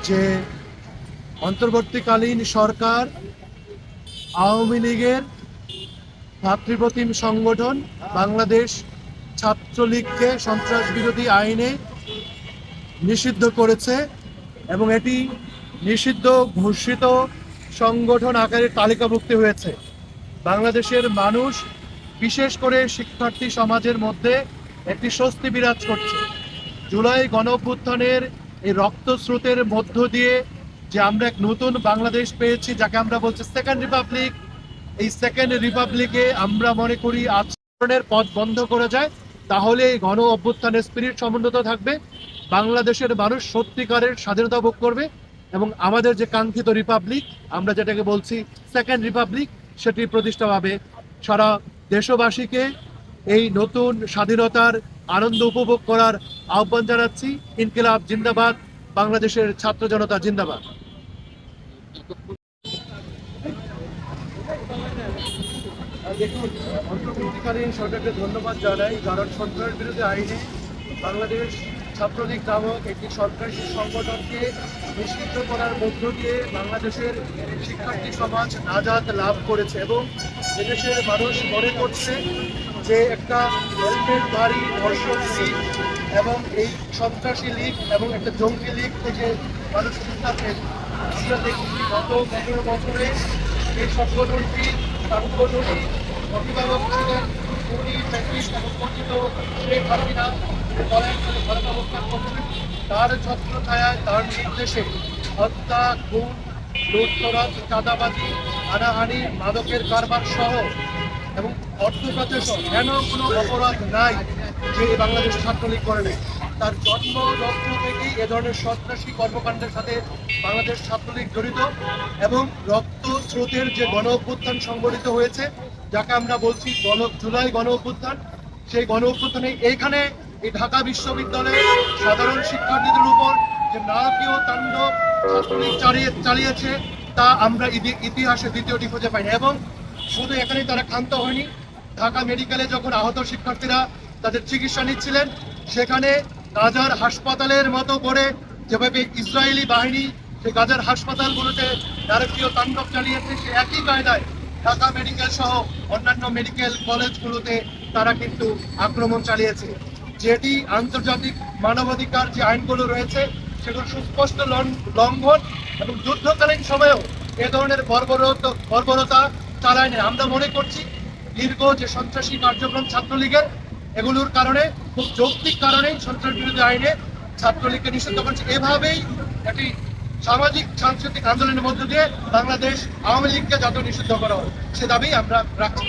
যে অন্তর্বর্তীকালীন সরকার আওয়ামী লীগের ভাতৃপ্রতিম সংগঠন বাংলাদেশ ছাত্রলীগকে সন্ত্রাস বিরোধী আইনে নিষিদ্ধ করেছে এবং এটি নিষিদ্ধ ঘোষিত সংগঠন আকারে তালিকাভুক্ত হয়েছে। বাংলাদেশের মানুষ, বিশেষ করে শিক্ষার্থী সমাজের মধ্যে একটি স্বস্তি বিরাজ করছে। জুলাই গণঅভ্যুত্থানের এই রক্তস্রোতের মধ্য দিয়ে যে আমরা এক নতুন বাংলাদেশ পেয়েছি, যাকে আমরা বলছি সেকেন্ড রিপাবলিক, এই সেকেন্ড রিপাবলিকে আমরা মনে করি আচরণের পথ বন্ধ করে যায়, তাহলে এই গণ অভ্যুত্থানের স্পিরিট সমুন্নত থাকবে, বাংলাদেশের মানুষ সত্যিকারের স্বাধীনতা ভোগ করবে এবং আমাদের যে কাঙ্ক্ষিত রিপাবলিক, আমরা যেটাকে বলছি সেকেন্ড রিপাবলিক, সেটি প্রতিষ্ঠা পাবে। সারা দেশবাসীকে এই নতুন স্বাধীনতার আনন্দ উপভোগ করার আহ্বান জানাচ্ছি। ইনকিলাব জিন্দাবাদ, বাংলাদেশের ছাত্র জনতা জিন্দাবাদ। দেখুন, অন্তর্বর্তীকালীন সরকারকে ধন্যবাদ জানাই, কারণ সন্ত্রাস বিরোধী আইনে বাংলাদেশ ছাত্রলীগ নামক একটি সরকারি সংগঠনকে নিষিদ্ধ করার মধ্য দিয়ে বাংলাদেশের শিক্ষার্থী সমাজ নাজাত লাভ করেছে এবং এদেশের মানুষ মনে করছে যে একটা হেলমেটধারী ধর্ষক লীগ এবং এই সন্ত্রাসী লীগ এবং একটা জঙ্গি লীগ থেকে মানুষ থাকে। আমরা দেখছি গত 15 বছরে এই সংগঠনটি সাংগঠনিক অভিভাবক ছিলেন উনি প্যাকিস এবং কথিত শেখ হাসিনা ভারত অবস্থান করছেন। তার ছত্রছায়ায়, তার নির্দেশে হত্যা, খুন, লুটতরাজ, চাঁদাবাজি, হানাহানি, মাদকের কারবার সহ এবং অর্থ পাচার সহ কেন কোনো অপরাধ নাই যে বাংলাদেশ ছাত্রলীগ করবে। তার জন্মলগ্ন থেকেই এ ধরনের সন্ত্রাসী কর্মকাণ্ডের সাথে বাংলাদেশ ছাত্রলীগ জড়িত এবং রক্ত স্রোতের যে গণ অভ্যুত্থান সংগঠিত হয়েছে, যাকে আমরা বলছি জুলাই গণ অভ্যুত্থান, সেই গণ অভ্যুত্থানে এইখানে এই ঢাকা বিশ্ববিদ্যালয়ে সাধারণ শিক্ষার্থীদের উপর যে নারকীয় তাণ্ডব ছাত্রলীগ চালিয়েছে তা আমরা ইতিহাসে দ্বিতীয়টি খুঁজে পাইনি। এবং শুধু এখানেই তারা ক্ষান্ত হয়নি, ঢাকা মেডিকেলে যখন আহত শিক্ষার্থীরা তাদের চিকিৎসা নিচ্ছিলেন, সেখানে গাজার হাসপাতালের মতো করে যেভাবে ইসরায়েলি বাহিনী সেই গাজার হাসপাতালগুলোতে নারকীয় তাণ্ডব চালিয়েছে, সে একই কায়দায় ঢাকা মেডিকেল সহ অন্যান্য মেডিকেল কলেজগুলোতে তারা কিন্তু আক্রমণ চালিয়েছে। যেটি আন্তর্জাতিক মানবাধিকার যে আইনগুলো রয়েছে সেগুলো সুস্পষ্ট লঙ্ঘন এবং যুদ্ধকালীন সময়েও এ ধরনের বর্বরতা চালায় নেয়। আমরা মনে করছি দীর্ঘ যে সন্ত্রাসী কার্যক্রম ছাত্রলীগের, এগুলোর কারণে খুব যৌক্তিক কারণেই সন্ত্রাস বিরোধী আইনে ছাত্রলীগকে নিষিদ্ধ করছে। এভাবেই একটি সামাজিক সাংস্কৃতিক আন্দোলনের মধ্য দিয়ে বাংলাদেশ আওয়ামী লীগকে যত নিষিদ্ধ করা হয় সে দাবি আমরা রাখছি।